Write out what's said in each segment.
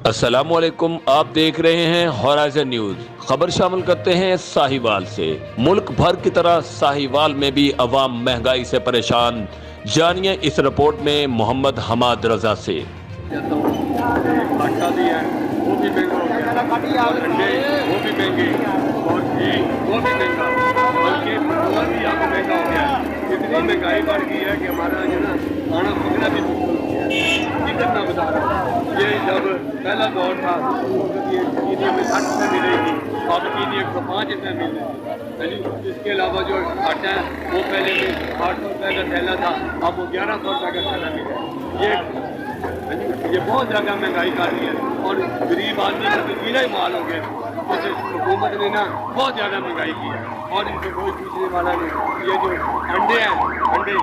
अस्सलामुअलैकुम, आप देख रहे हैं होराइजन न्यूज। खबर शामिल करते हैं साहिवाल से। मुल्क भर की तरह साहिवाल में भी अवाम महंगाई से परेशान। जानिए इस रिपोर्ट में मोहम्मद हमाद रजा से। आटा भी है वो भी महंगा हो गया, और अंडे वो भी महंगे, और घी वो भी महंगा, बल्कि पेट्रोल भी यहाँ पे महंगा हो गया। इतनी महंगाई बढ़ गई है कि हमारा जो ना खाना पकना भी मुश्किल हो गया है। ये करना बता रहा हूँ, ये जब पहला दौर था ये चीनी हमें 60 रुपये मिल रही थी, अब चीनी 105 रुपये मिल रही है। इसके अलावा जो आटा है वो पहले में 800 रुपये का थैला था, अब वो 1100 रुपये का थैला मिल रहा है। ये बहुत ज़्यादा महंगाई कर रही है और गरीब आदमी का तो जीना ही माल हो गया। जैसे हुकूमत ने ना बहुत ज़्यादा महंगाई की है और इनको कोई पूछने वाला नहीं। ये जो अंडे हैं, अंडे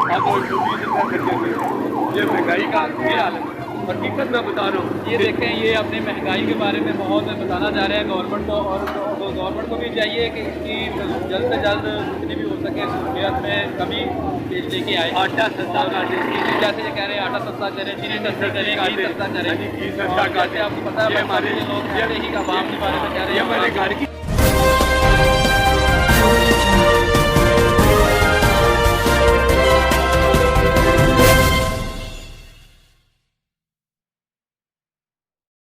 अब वो 120 रुपये दर्जन मिल रहे हैं। ये महंगाई का ये हाल है, हकीकत मैं बता रहा हूँ। ये देखें, ये अपनी महंगाई के बारे में बहुत बताना चाह रहे हैं गवर्नमेंट को, और गवर्नमेंट को भी चाहिए कि इसकी जल्द से जल्द जितनी भी हो सके सहूलियत में कमी लेके आए। आटा सस्ता होना चाहिए, जैसे ये कह रहे हैं आटा सस्ता करें, चीनी सस्ता करें, घी सस्ता करें। घी सस्ता आपको पता है हमारे लोग पहले ही का आवाम के बारे में कह रहे हैं हमारे घर की